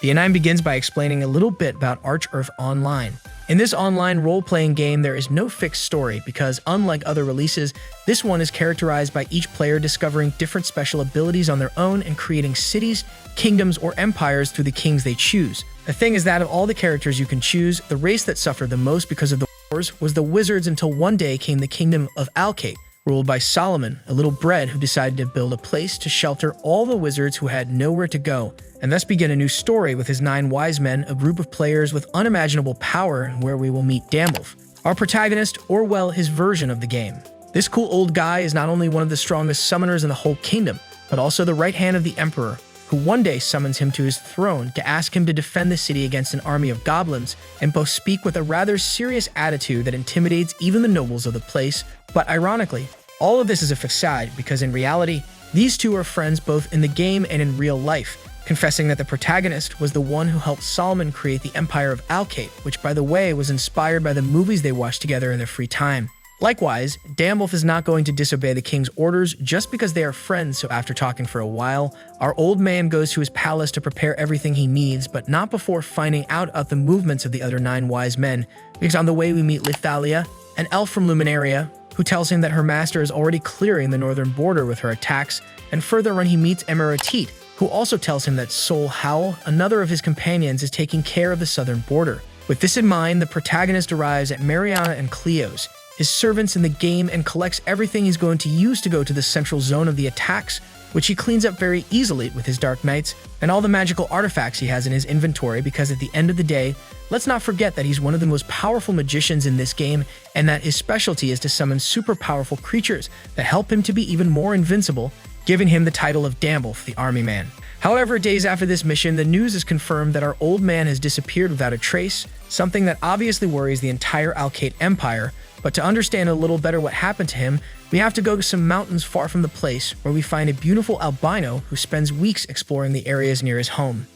The anime begins by explaining a little bit about Ark Earth Online. In this online role-playing game, there is no fixed story because, unlike other releases, this one is characterized by each player discovering different special abilities on their own and creating cities, kingdoms, or empires through the kings they choose. The thing is that of all the characters you can choose, the race that suffered the most because of the wars was the wizards until one day came the Kingdom of Alcait, ruled by Solomon, a little bread who decided to build a place to shelter all the wizards who had nowhere to go, and thus begin a new story with his 9 wise men, a group of players with unimaginable power where we will meet Dunbalf, our protagonist, or well, his version of the game. This cool old guy is not only one of the strongest summoners in the whole kingdom, but also the right hand of the emperor, who one day summons him to his throne to ask him to defend the city against an army of goblins, and both speak with a rather serious attitude that intimidates even the nobles of the place. But ironically, all of this is a facade because in reality, these two are friends both in the game and in real life, confessing that the protagonist was the one who helped Solomon create the Empire of Alcait, which by the way was inspired by the movies they watched together in their free time. Likewise, Dunbalf is not going to disobey the king's orders just because they are friends, so after talking for a while, our old man goes to his palace to prepare everything he needs, but not before finding out about the movements of the other 9 wise men, because on the way we meet Lithalia, an elf from Luminaria, who tells him that her master is already clearing the northern border with her attacks, and further on he meets Emeratit, who also tells him that Sol Howl, another of his companions, is taking care of the southern border. With this in mind, the protagonist arrives at Mariana and Cleo's, his servants in the game, and collects everything he's going to use to go to the central zone of the attacks, which he cleans up very easily with his Dark Knights and all the magical artifacts he has in his inventory, because at the end of the day, let's not forget that he's one of the most powerful magicians in this game and that his specialty is to summon super powerful creatures that help him to be even more invincible, giving him the title of Dunbalf, the Army Man. However, days after this mission, the news is confirmed that our old man has disappeared without a trace, something that obviously worries the entire Alcait Empire. But to understand a little better what happened to him, we have to go to some mountains far from the place where we find a beautiful albino who spends weeks exploring the areas near his home.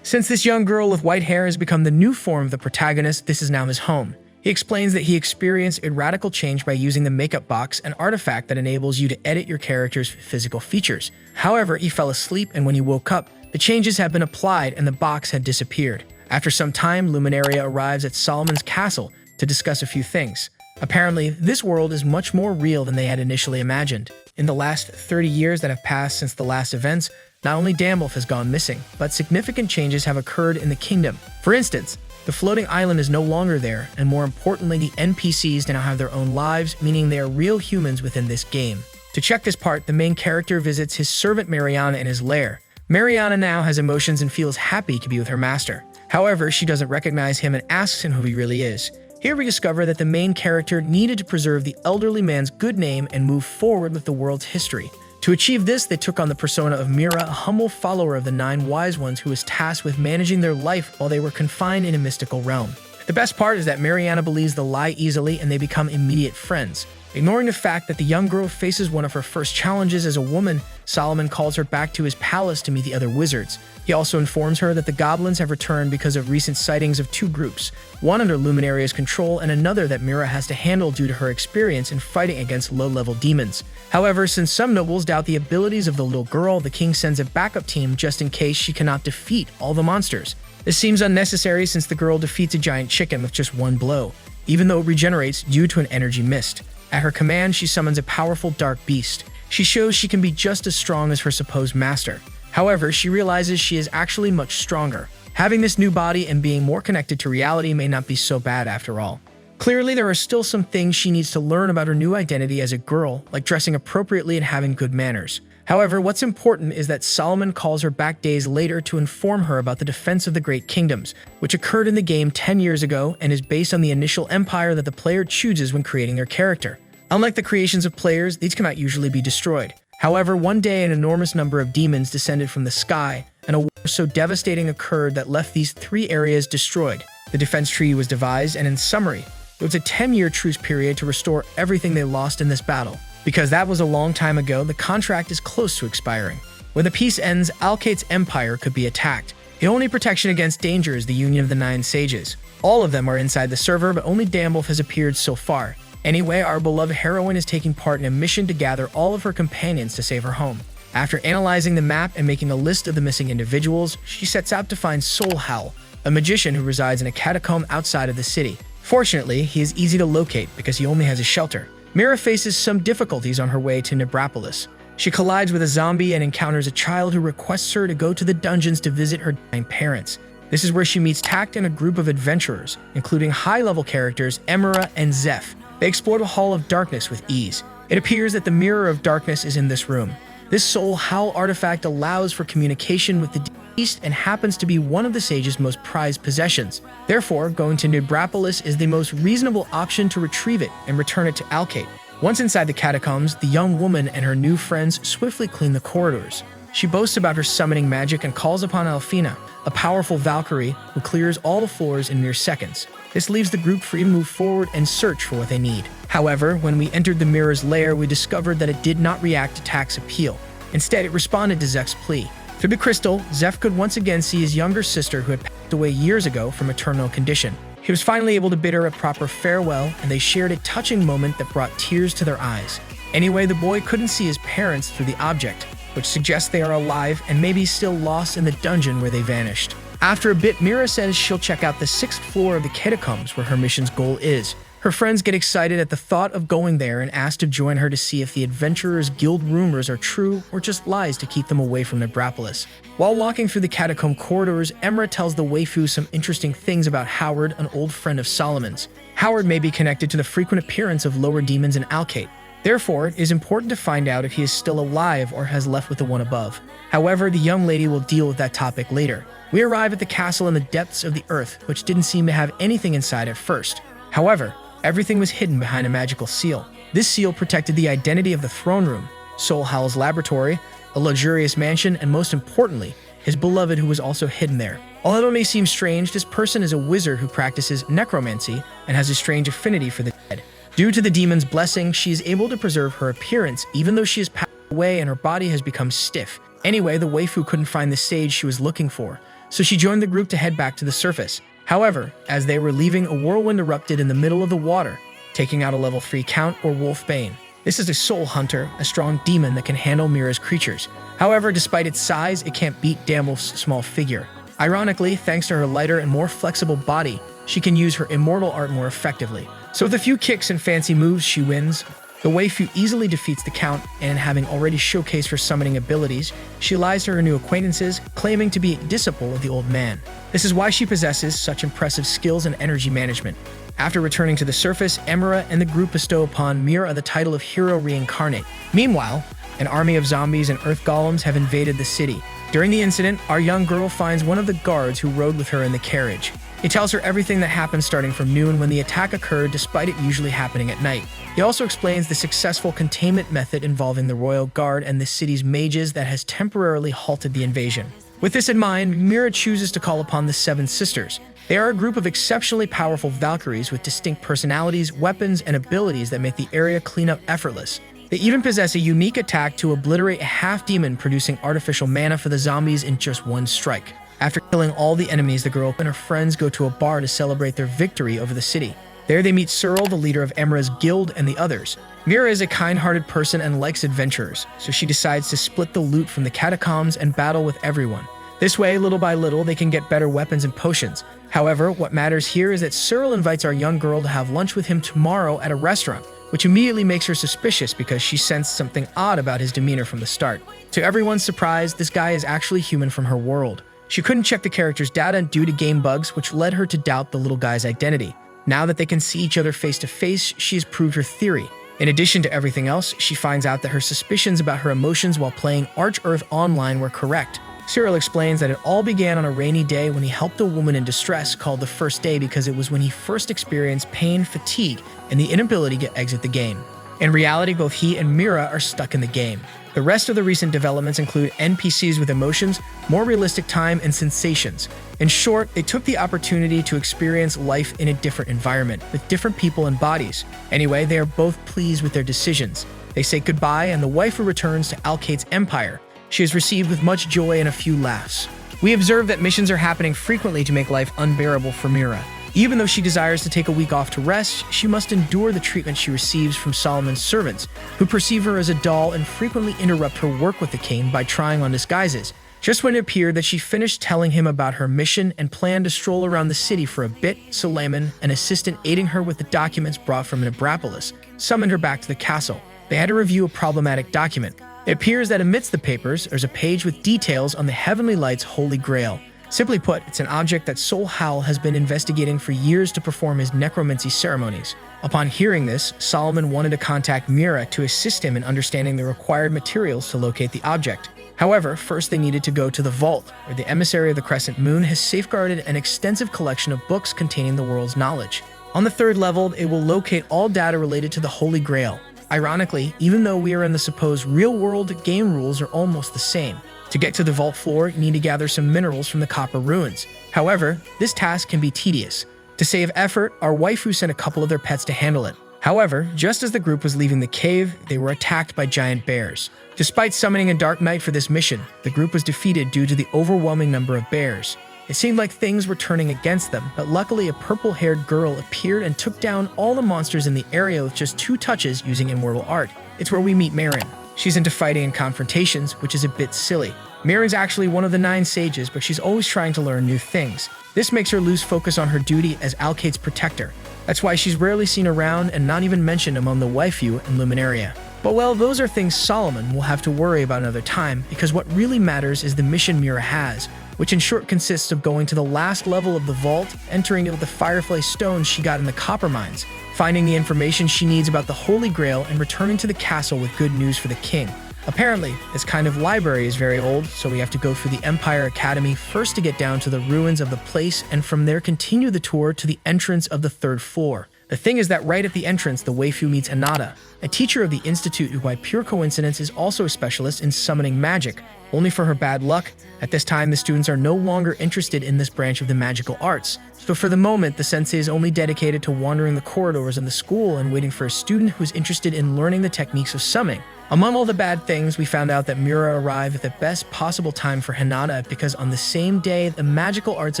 Since this young girl with white hair has become the new form of the protagonist, this is now his home. He explains that he experienced a radical change by using the makeup box, an artifact that enables you to edit your character's physical features. However, he fell asleep, and when he woke up, the changes had been applied and the box had disappeared. After some time, Luminaria arrives at Solomon's castle to discuss a few things. Apparently, this world is much more real than they had initially imagined. In the last 30 years that have passed since the last events, not only Dunbalf has gone missing, but significant changes have occurred in the kingdom. For instance, the floating island is no longer there, and more importantly, the NPCs now have their own lives, meaning they are real humans within this game. To check this part, the main character visits his servant Mariana in his lair. Mariana now has emotions and feels happy to be with her master. However, she doesn't recognize him and asks him who he really is. Here we discover that the main character needed to preserve the elderly man's good name and move forward with the world's history. To achieve this, they took on the persona of Mira, a humble follower of the 9 wise ones who was tasked with managing their life while they were confined in a mystical realm. The best part is that Mariana believes the lie easily and they become immediate friends. Ignoring the fact that the young girl faces one of her first challenges as a woman, Solomon calls her back to his palace to meet the other wizards. He also informs her that the Goblins have returned because of recent sightings of 2 groups, one under Luminaria's control and another that Mira has to handle due to her experience in fighting against low-level demons. However, since some nobles doubt the abilities of the little girl, the king sends a backup team just in case she cannot defeat all the monsters. This seems unnecessary since the girl defeats a giant chicken with just one blow, even though it regenerates due to an energy mist. At her command, she summons a powerful dark beast. She shows she can be just as strong as her supposed master. However, she realizes she is actually much stronger. Having this new body and being more connected to reality may not be so bad after all. Clearly, there are still some things she needs to learn about her new identity as a girl, like dressing appropriately and having good manners. However, what's important is that Solomon calls her back days later to inform her about the defense of the Great Kingdoms, which occurred in the game 10 years ago and is based on the initial empire that the player chooses when creating their character. Unlike the creations of players, these cannot usually be destroyed. However, one day an enormous number of demons descended from the sky, and a war so devastating occurred that left these 3 areas destroyed. The defense treaty was devised, and in summary, it was a 10-year truce period to restore everything they lost in this battle. Because that was a long time ago, the contract is close to expiring. When the peace ends, Alcait's empire could be attacked. The only protection against danger is the Union of the 9 Sages. All of them are inside the server, but only Dunbalf has appeared so far. Anyway, our beloved heroine is taking part in a mission to gather all of her companions to save her home. After analyzing the map and making a list of the missing individuals, she sets out to find Soul Howl, a magician who resides in a catacomb outside of the city. Fortunately, he is easy to locate because he only has a shelter. Mira faces some difficulties on her way to Nebrapolis. She collides with a zombie and encounters a child who requests her to go to the dungeons to visit her dying parents. This is where she meets Tact and a group of adventurers, including high-level characters Emira and Zeph. They explore the Hall of Darkness with ease. It appears that the Mirror of Darkness is in this room. This Soul Howl artifact allows for communication with the deceased and happens to be one of the sage's most prized possessions. Therefore, going to Nebrapolis is the most reasonable option to retrieve it and return it to Alcait. Once inside the catacombs, the young woman and her new friends swiftly clean the corridors. She boasts about her summoning magic and calls upon Alfina, a powerful Valkyrie who clears all the floors in mere seconds. This leaves the group free to move forward and search for what they need. However, when we entered the mirror's lair, we discovered that it did not react to Tact's appeal. Instead, it responded to Zeph's plea. Through the crystal, Zeph could once again see his younger sister who had passed away years ago from a terminal condition. He was finally able to bid her a proper farewell, and they shared a touching moment that brought tears to their eyes. Anyway, the boy couldn't see his parents through the object, which suggests they are alive and maybe still lost in the dungeon where they vanished. After a bit, Mira says she'll check out the 6th floor of the catacombs where her mission's goal is. Her friends get excited at the thought of going there and ask to join her to see if the Adventurers Guild rumors are true or just lies to keep them away from Nebrapolis. While walking through the catacomb corridors, Emra tells the waifu some interesting things about Howard, an old friend of Solomon's. Howard may be connected to the frequent appearance of lower demons in Alcait. Therefore, it is important to find out if he is still alive or has left with the one above. However, the young lady will deal with that topic later. We arrive at the castle in the depths of the earth, which didn't seem to have anything inside at first. However, everything was hidden behind a magical seal. This seal protected the identity of the throne room, Soul Howl's laboratory, a luxurious mansion, and most importantly, his beloved who was also hidden there. Although it may seem strange, this person is a wizard who practices necromancy and has a strange affinity for the dead. Due to the demon's blessing, she is able to preserve her appearance even though she has passed away and her body has become stiff. Anyway, the waifu couldn't find the sage she was looking for, so she joined the group to head back to the surface. However, as they were leaving, a whirlwind erupted in the middle of the water, taking out a level 3 count or Wolfbane. This is a soul hunter, a strong demon that can handle Mira's creatures. However, despite its size, it can't beat Damwolf's small figure. Ironically, thanks to her lighter and more flexible body, she can use her immortal art more effectively. So with a few kicks and fancy moves, she wins. The waifu easily defeats the Count, and having already showcased her summoning abilities, she lies to her new acquaintances, claiming to be a disciple of the old man. This is why she possesses such impressive skills and energy management. After returning to the surface, Emira and the group bestow upon Mira the title of Hero Reincarnate. Meanwhile, an army of zombies and earth golems have invaded the city. During the incident, our young girl finds one of the guards who rode with her in the carriage. He tells her everything that happened starting from noon when the attack occurred, despite it usually happening at night. He also explains the successful containment method involving the royal guard and the city's mages that has temporarily halted the invasion. With this in mind, Mira chooses to call upon the Seven Sisters. They are a group of exceptionally powerful Valkyries with distinct personalities, weapons, and abilities that make the area cleanup effortless. They even possess a unique attack to obliterate a half-demon, producing artificial mana for the zombies in just one strike. After killing all the enemies, the girl and her friends go to a bar to celebrate their victory over the city. There they meet Cyril, the leader of Emra's guild, and the others. Mira is a kind-hearted person and likes adventurers, so she decides to split the loot from the catacombs and battle with everyone. This way, little by little, they can get better weapons and potions. However, what matters here is that Cyril invites our young girl to have lunch with him tomorrow at a restaurant, which immediately makes her suspicious because she sensed something odd about his demeanor from the start. To everyone's surprise, this guy is actually human from her world. She couldn't check the character's data due to game bugs, which led her to doubt the little guy's identity. Now that they can see each other face to face, she has proved her theory. In addition to everything else, she finds out that her suspicions about her emotions while playing Ark Earth Online were correct. Cyril explains that it all began on a rainy day when he helped a woman in distress called the First Day because it was when he first experienced pain, fatigue, and the inability to exit the game. In reality, both he and Mira are stuck in the game. The rest of the recent developments include NPCs with emotions, more realistic time, and sensations. In short, they took the opportunity to experience life in a different environment, with different people and bodies. Anyway, they are both pleased with their decisions. They say goodbye, and the waifu returns to Alcait's empire. She is received with much joy and a few laughs. We observe that missions are happening frequently to make life unbearable for Mira. Even though she desires to take a week off to rest, she must endure the treatment she receives from Solomon's servants, who perceive her as a doll and frequently interrupt her work with the king by trying on disguises. Just when it appeared that she finished telling him about her mission and planned to stroll around the city for a bit, Suleiman, an assistant aiding her with the documents brought from Nebrapolis, summoned her back to the castle. They had to review a problematic document. It appears that amidst the papers, there's a page with details on the Heavenly Light's Holy Grail. Simply put, it's an object that Sol Howell has been investigating for years to perform his necromancy ceremonies. Upon hearing this, Solomon wanted to contact Mira to assist him in understanding the required materials to locate the object. However, first they needed to go to the vault, where the emissary of the Crescent Moon has safeguarded an extensive collection of books containing the world's knowledge. On the third level, it will locate all data related to the Holy Grail. Ironically, even though we are in the supposed real-world, game rules are almost the same. To get to the vault floor, you need to gather some minerals from the copper ruins. However, this task can be tedious. To save effort, our waifu sent a couple of their pets to handle it. However, just as the group was leaving the cave, they were attacked by giant bears. Despite summoning a dark knight for this mission, the group was defeated due to the overwhelming number of bears. It seemed like things were turning against them, but luckily a purple-haired girl appeared and took down all the monsters in the area with just 2 touches using immortal art. It's where we meet Marin. She's into fighting and confrontations, which is a bit silly. Marin's actually one of the 9 sages, but she's always trying to learn new things. This makes her lose focus on her duty as Alcait's protector. That's why she's rarely seen around and not even mentioned among the waifu and luminaria. But well, those are things Solomon will have to worry about another time, because what really matters is the mission Mira has, which in short consists of going to the last level of the vault, entering it with the firefly stones she got in the copper mines, finding the information she needs about the Holy Grail, and returning to the castle with good news for the king. Apparently, this kind of library is very old, so we have to go through the Empire Academy first to get down to the ruins of the place, and from there continue the tour to the entrance of the 3rd floor. The thing is that right at the entrance, the waifu meets Anada, a teacher of the Institute who by pure coincidence is also a specialist in summoning magic. Only for her bad luck, at this time the students are no longer interested in this branch of the magical arts. So for the moment, the sensei is only dedicated to wandering the corridors of the school and waiting for a student who is interested in learning the techniques of summoning. Among all the bad things, we found out that Mira arrived at the best possible time for Hinata because on the same day the magical arts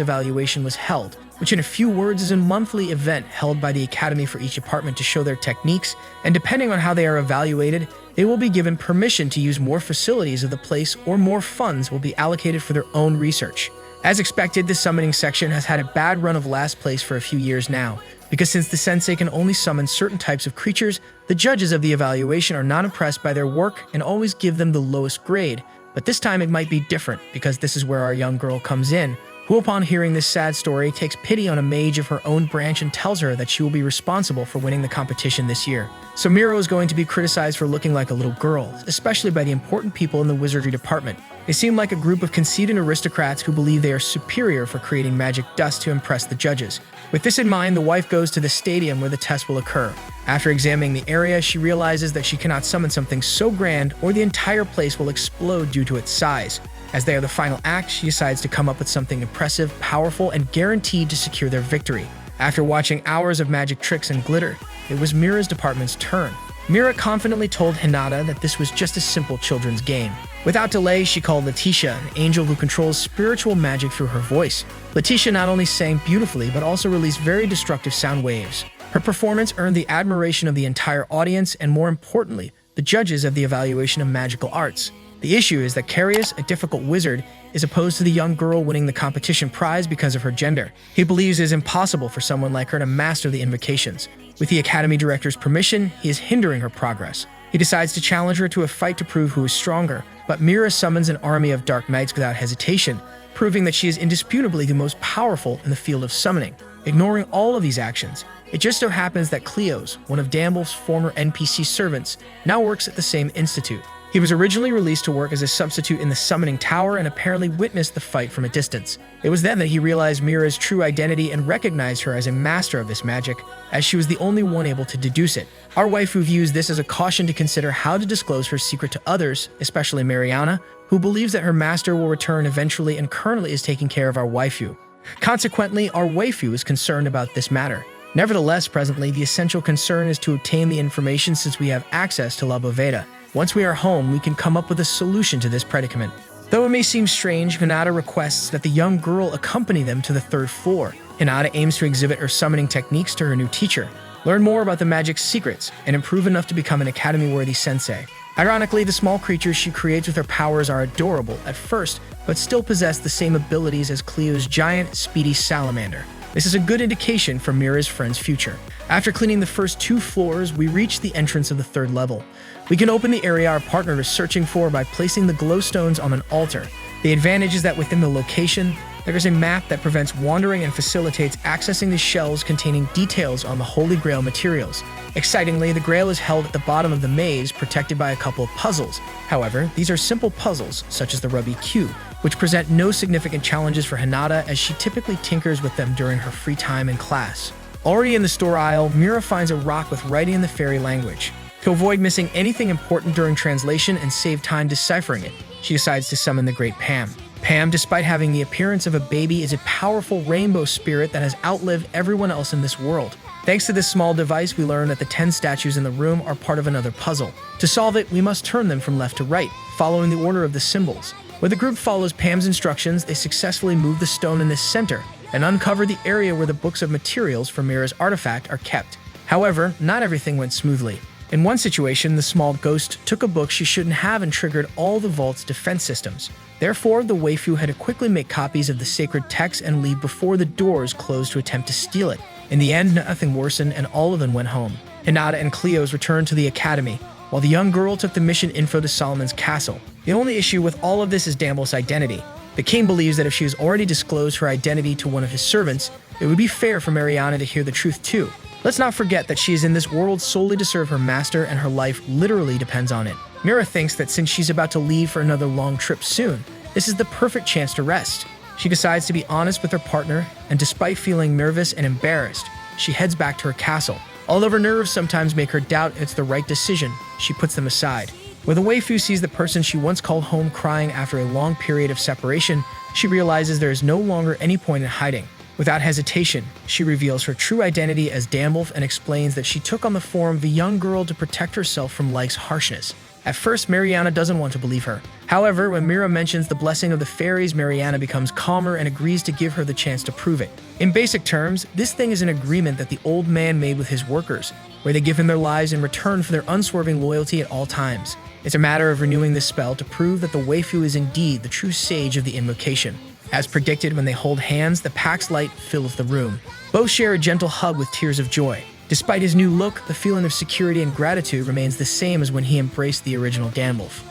evaluation was held, which in a few words is a monthly event held by the academy for each department to show their techniques, and depending on how they are evaluated, they will be given permission to use more facilities of the place or more funds will be allocated for their own research. As expected, the summoning section has had a bad run of last place for a few years now, because since the sensei can only summon certain types of creatures, the judges of the evaluation are not impressed by their work and always give them the lowest grade. But this time it might be different, because this is where our young girl comes in, who upon hearing this sad story takes pity on a mage of her own branch and tells her that she will be responsible for winning the competition this year. So Miro is going to be criticized for looking like a little girl, especially by the important people in the wizardry department. They seem like a group of conceited aristocrats who believe they are superior for creating magic dust to impress the judges. With this in mind, the wife goes to the stadium where the test will occur. After examining the area, she realizes that she cannot summon something so grand or the entire place will explode due to its size. As they are the final act, she decides to come up with something impressive, powerful, and guaranteed to secure their victory. After watching hours of magic tricks and glitter, it was Mira's department's turn. Mira confidently told Hinata that this was just a simple children's game. Without delay, she called Letitia, an angel who controls spiritual magic through her voice. Letitia not only sang beautifully, but also released very destructive sound waves. Her performance earned the admiration of the entire audience and, more importantly, the judges of the evaluation of magical arts. The issue is that Carius, a difficult wizard, is opposed to the young girl winning the competition prize because of her gender. He believes it is impossible for someone like her to master the invocations. With the academy director's permission, he is hindering her progress. He decides to challenge her to a fight to prove who is stronger, but Mira summons an army of dark knights without hesitation, proving that she is indisputably the most powerful in the field of summoning. Ignoring all of these actions, it just so happens that Cleos, one of Dunbalf's former NPC servants, now works at the same institute. He was originally released to work as a substitute in the summoning tower and apparently witnessed the fight from a distance. It was then that he realized Mira's true identity and recognized her as a master of this magic, as she was the only one able to deduce it. Our waifu views this as a caution to consider how to disclose her secret to others, especially Mariana, who believes that her master will return eventually and currently is taking care of our waifu. Consequently, our waifu is concerned about this matter. Nevertheless, presently, the essential concern is to obtain the information since we have access to La Boveda. Once we are home, we can come up with a solution to this predicament. Though it may seem strange, Hinata requests that the young girl accompany them to the 3rd floor. Hinata aims to exhibit her summoning techniques to her new teacher, learn more about the magic's secrets, and improve enough to become an academy-worthy sensei. Ironically, the small creatures she creates with her powers are adorable at first, but still possess the same abilities as Cleo's giant, speedy salamander. This is a good indication for Mira's friend's future. After cleaning the first 2 floors, we reach the entrance of the 3rd level. We can open the area our partner is searching for by placing the glowstones on an altar. The advantage is that within the location, there is a map that prevents wandering and facilitates accessing the shells containing details on the Holy Grail materials. Excitingly, the Grail is held at the bottom of the maze, protected by a couple of puzzles. However, these are simple puzzles, such as the Rubby Cube, which present no significant challenges for Hinata as she typically tinkers with them during her free time in class. Already in the store aisle, Mira finds a rock with writing in the fairy language. To avoid missing anything important during translation and save time deciphering it, she decides to summon the Great Pam. Pam, despite having the appearance of a baby, is a powerful rainbow spirit that has outlived everyone else in this world. Thanks to this small device, we learn that the 10 statues in the room are part of another puzzle. To solve it, we must turn them from left to right, following the order of the symbols. When the group follows Pam's instructions, they successfully move the stone in the center and uncover the area where the books of materials for Mira's artifact are kept. However, not everything went smoothly. In one situation, the small ghost took a book she shouldn't have and triggered all the vault's defense systems. Therefore, the waifu had to quickly make copies of the sacred text and leave before the doors closed to attempt to steal it. In the end, nothing worsened and all of them went home. Hinata and Cleo's returned to the academy, while the young girl took the mission info to Solomon's castle. The only issue with all of this is Dunbalf's identity. The king believes that if she has already disclosed her identity to one of his servants, it would be fair for Mariana to hear the truth too. Let's not forget that she is in this world solely to serve her master and her life literally depends on it. Mira thinks that since she's about to leave for another long trip soon, this is the perfect chance to rest. She decides to be honest with her partner, and despite feeling nervous and embarrassed, she heads back to her castle. Although her nerves sometimes make her doubt it's the right decision, she puts them aside. When the waifu sees the person she once called home crying after a long period of separation, she realizes there is no longer any point in hiding. Without hesitation, she reveals her true identity as Dunbalf and explains that she took on the form of a young girl to protect herself from life's harshness. At first, Mariana doesn't want to believe her. However, when Mira mentions the blessing of the fairies, Mariana becomes calmer and agrees to give her the chance to prove it. In basic terms, this thing is an agreement that the old man made with his workers, where they give him their lives in return for their unswerving loyalty at all times. It's a matter of renewing this spell to prove that the waifu is indeed the true sage of the invocation. As predicted, when they hold hands, the pack's light fills the room. Both share a gentle hug with tears of joy. Despite his new look, the feeling of security and gratitude remains the same as when he embraced the original Dunbalf.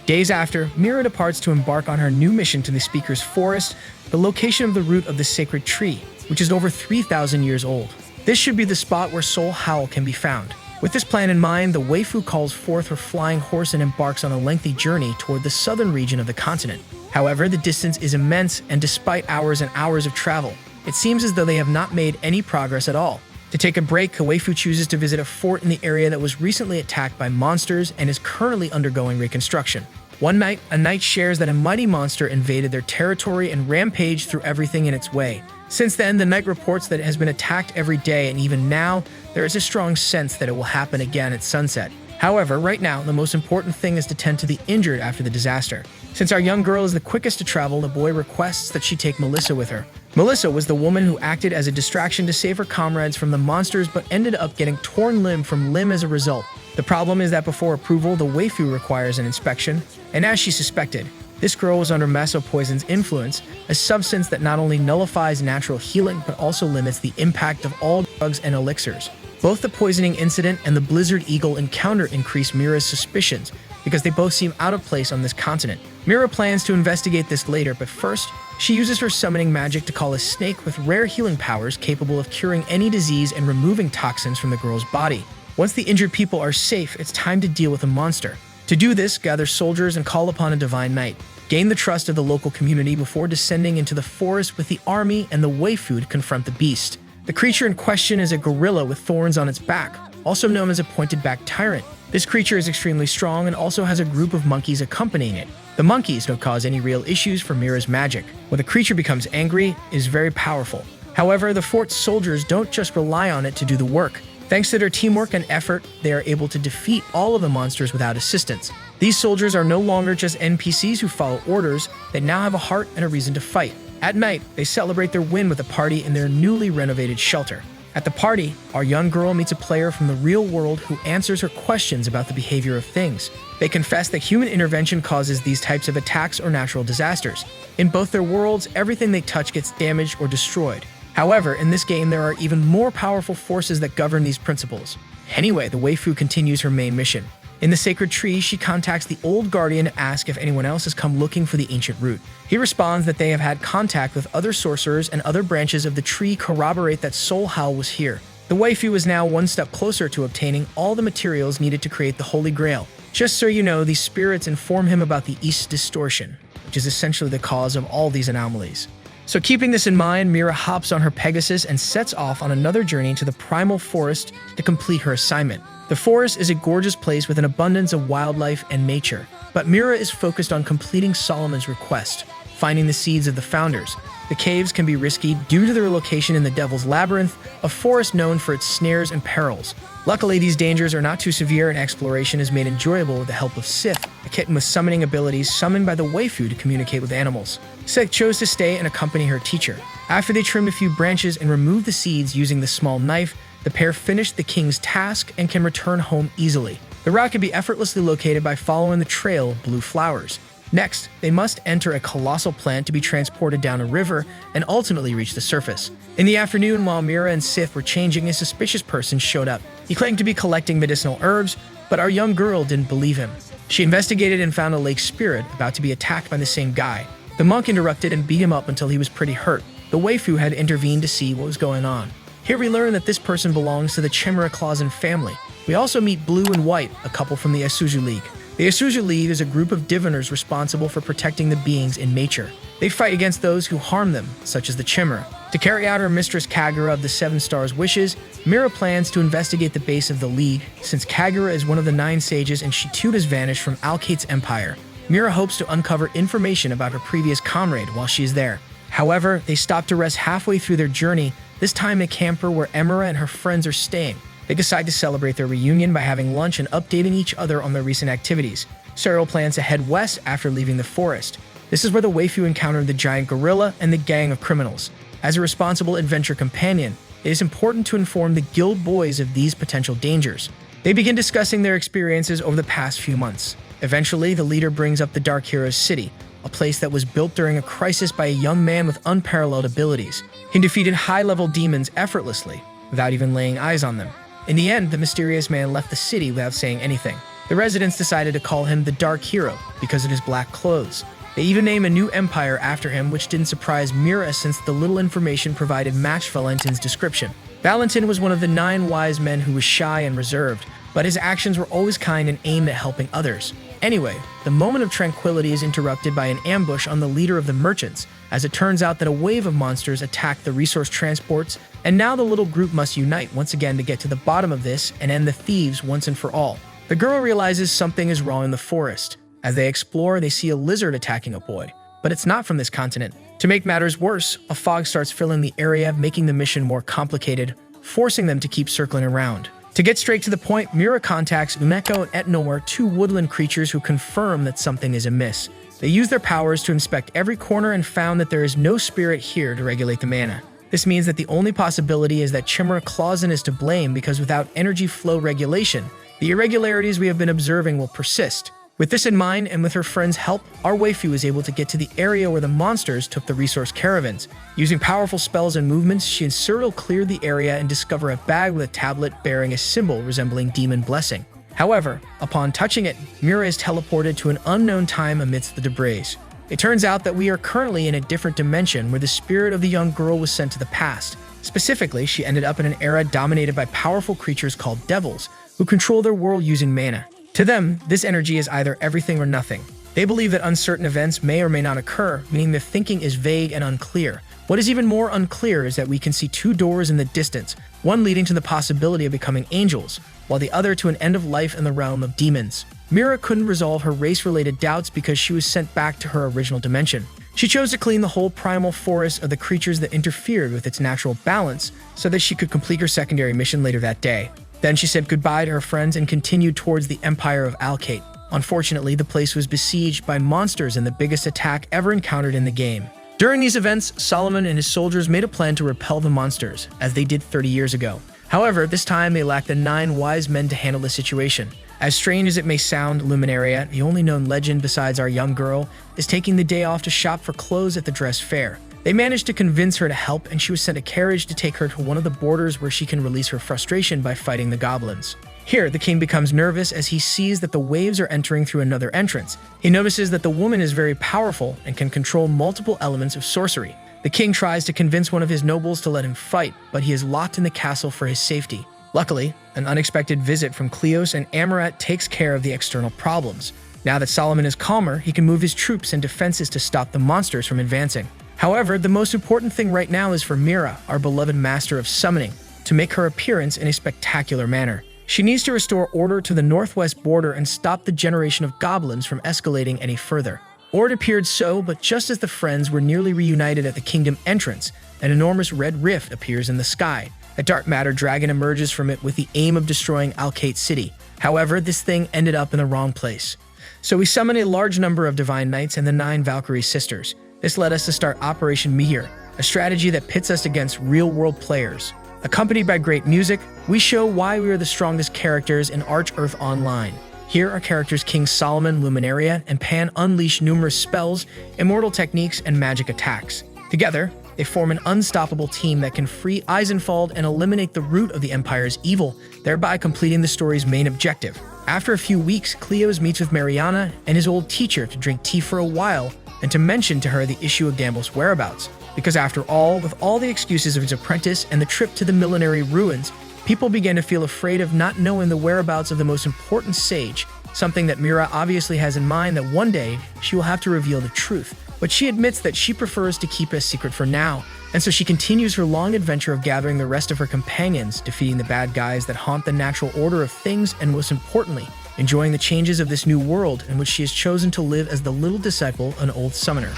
Days after, Mira departs to embark on her new mission to the Speaker's Forest, the location of the root of the sacred tree, which is over 3,000 years old. This should be the spot where Soul Howl can be found. With this plan in mind, the waifu calls forth her flying horse and embarks on a lengthy journey toward the southern region of the continent. However, the distance is immense, and despite hours and hours of travel, it seems as though they have not made any progress at all. To take a break, Kawaifu chooses to visit a fort in the area that was recently attacked by monsters and is currently undergoing reconstruction. One night, a knight shares that a mighty monster invaded their territory and rampaged through everything in its way. Since then, the knight reports that it has been attacked every day, and even now, there is a strong sense that it will happen again at sunset. However, right now, the most important thing is to tend to the injured after the disaster. Since our young girl is the quickest to travel, the boy requests that she take Melissa with her. Melissa was the woman who acted as a distraction to save her comrades from the monsters but ended up getting torn limb from limb as a result. The problem is that before approval, the waifu requires an inspection, and as she suspected, this girl was under Mesopoison's influence, a substance that not only nullifies natural healing but also limits the impact of all drugs and elixirs. Both the poisoning incident and the Blizzard Eagle encounter increase Mira's suspicions because they both seem out of place on this continent. Mira plans to investigate this later, but first, she uses her summoning magic to call a snake with rare healing powers capable of curing any disease and removing toxins from the girl's body. Once the injured people are safe, it's time to deal with a monster. To do this, gather soldiers and call upon a divine knight. Gain the trust of the local community before descending into the forest with the army and the waifu to confront the beast. The creature in question is a gorilla with thorns on its back, also known as a pointed-back tyrant. This creature is extremely strong and also has a group of monkeys accompanying it. The monkeys don't cause any real issues for Mira's magic. When the creature becomes angry, it is very powerful. However, the fort's soldiers don't just rely on it to do the work. Thanks to their teamwork and effort, they are able to defeat all of the monsters without assistance. These soldiers are no longer just NPCs who follow orders, they now have a heart and a reason to fight. At night, they celebrate their win with a party in their newly renovated shelter. At the party, our young girl meets a player from the real world who answers her questions about the behavior of things. They confess that human intervention causes these types of attacks or natural disasters. In both their worlds, everything they touch gets damaged or destroyed. However, in this game, there are even more powerful forces that govern these principles. Anyway, the waifu continues her main mission. In the sacred tree, she contacts the old guardian to ask if anyone else has come looking for the ancient root. He responds that they have had contact with other sorcerers and other branches of the tree corroborate that Soul Howl was here. The waifu is now one step closer to obtaining all the materials needed to create the Holy Grail. Just so you know, these spirits inform him about the East distortion, which is essentially the cause of all these anomalies. So keeping this in mind, Mira hops on her Pegasus and sets off on another journey to the primal forest to complete her assignment. The forest is a gorgeous place with an abundance of wildlife and nature, but Mira is focused on completing Solomon's request, finding the seeds of the founders. The caves can be risky due to their location in the Devil's Labyrinth, a forest known for its snares and perils. Luckily, these dangers are not too severe and exploration is made enjoyable with the help of Sith, a kitten with summoning abilities summoned by the waifu to communicate with animals. Sith chose to stay and accompany her teacher. After they trimmed a few branches and removed the seeds using the small knife, the pair finished the king's task and can return home easily. The route can be effortlessly located by following the trail of blue flowers. Next, they must enter a colossal plant to be transported down a river and ultimately reach the surface. In the afternoon, while Mira and Sith were changing, a suspicious person showed up. He claimed to be collecting medicinal herbs, but our young girl didn't believe him. She investigated and found a lake spirit about to be attacked by the same guy. The monk interrupted and beat him up until he was pretty hurt. The waifu had intervened to see what was going on. Here we learn that this person belongs to the Chimera Clausen family. We also meet Blue and White, a couple from the Isuzu League. The Isuzu League is a group of diviners responsible for protecting the beings in nature. They fight against those who harm them, such as the Chimera. To carry out her mistress Kagura of the Seven Stars' wishes, Mira plans to investigate the base of the League, since Kagura is one of the 9 sages and she too has vanished from Alcait's empire. Mira hopes to uncover information about her previous comrade while she is there. However, they stop to rest halfway through their journey, this time in a camper where Emira and her friends are staying. They decide to celebrate their reunion by having lunch and updating each other on their recent activities. Cyril plans to head west after leaving the forest. This is where the waifu encountered the giant gorilla and the gang of criminals. As a responsible adventure companion, it is important to inform the guild boys of these potential dangers. They begin discussing their experiences over the past few months. Eventually, the leader brings up the Dark Heroes City, a place that was built during a crisis by a young man with unparalleled abilities. He defeated high-level demons effortlessly, without even laying eyes on them. In the end, the mysterious man left the city without saying anything. The residents decided to call him the Dark Hero because of his black clothes. They even named a new empire after him, which didn't surprise Mira since the little information provided matched Valentin's description. Valentin was one of the 9 wise men who was shy and reserved, but his actions were always kind and aimed at helping others. Anyway, the moment of tranquility is interrupted by an ambush on the leader of the merchants, as it turns out that a wave of monsters attacked the resource transports, and now the little group must unite once again to get to the bottom of this and end the thieves once and for all. The girl realizes something is wrong in the forest. As they explore, they see a lizard attacking a boy, but it's not from this continent. To make matters worse, a fog starts filling the area, making the mission more complicated, forcing them to keep circling around. To get straight to the point, Mira contacts Umeko and Etnor, 2 woodland creatures who confirm that something is amiss. They use their powers to inspect every corner and found that there is no spirit here to regulate the mana. This means that the only possibility is that Chimera Clausen is to blame because without energy flow regulation, the irregularities we have been observing will persist. With this in mind, and with her friend's help, our waifu is able to get to the area where the monsters took the resource caravans. Using powerful spells and movements, she and Cyril clear the area and discover a bag with a tablet bearing a symbol resembling demon blessing. However, upon touching it, Mira is teleported to an unknown time amidst the debris. It turns out that we are currently in a different dimension where the spirit of the young girl was sent to the past. Specifically, she ended up in an era dominated by powerful creatures called devils, who control their world using mana. To them, this energy is either everything or nothing. They believe that uncertain events may or may not occur, meaning their thinking is vague and unclear. What is even more unclear is that we can see 2 doors in the distance, one leading to the possibility of becoming angels, while the other to an end of life in the realm of demons. Mira couldn't resolve her race-related doubts because she was sent back to her original dimension. She chose to clean the whole primal forest of the creatures that interfered with its natural balance so that she could complete her secondary mission later that day. Then she said goodbye to her friends and continued towards the Empire of Alcait. Unfortunately, the place was besieged by monsters in the biggest attack ever encountered in the game. During these events, Solomon and his soldiers made a plan to repel the monsters, as they did 30 years ago. However, this time they lacked the 9 wise men to handle the situation. As strange as it may sound, Luminaria, the only known legend besides our young girl, is taking the day off to shop for clothes at the dress fair. They managed to convince her to help, and she was sent a carriage to take her to one of the borders where she can release her frustration by fighting the goblins. Here, the king becomes nervous as he sees that the waves are entering through another entrance. He notices that the woman is very powerful and can control multiple elements of sorcery. The king tries to convince one of his nobles to let him fight, but he is locked in the castle for his safety. Luckily, an unexpected visit from Cleos and Amaret takes care of the external problems. Now that Solomon is calmer, he can move his troops and defenses to stop the monsters from advancing. However, the most important thing right now is for Mira, our beloved master of summoning, to make her appearance in a spectacular manner. She needs to restore order to the northwest border and stop the generation of goblins from escalating any further. Ord appeared but just as the friends were nearly reunited at the kingdom entrance, an enormous red rift appears in the sky. A dark matter dragon emerges from it with the aim of destroying Alcait City. However, this thing ended up in the wrong place. So we summon a large number of divine knights and the 9 Valkyrie sisters. This led us to start Operation Meteor, a strategy that pits us against real-world players. Accompanied by great music, we show why we are the strongest characters in Ark Earth Online. Here, our characters King Solomon, Luminaria, and Pan unleash numerous spells, immortal techniques, and magic attacks. Together, they form an unstoppable team that can free Eisenwald and eliminate the root of the Empire's evil, thereby completing the story's main objective. After a few weeks, Cleos meets with Mariana and his old teacher to drink tea for a while and to mention to her the issue of Gamble's whereabouts. Because after all, with all the excuses of his apprentice and the trip to the millenary ruins, people began to feel afraid of not knowing the whereabouts of the most important sage, something that Mira obviously has in mind that one day she will have to reveal the truth. But she admits that she prefers to keep it a secret for now, and so she continues her long adventure of gathering the rest of her companions, defeating the bad guys that haunt the natural order of things, and most importantly, enjoying the changes of this new world in which she has chosen to live as the little disciple, an old summoner.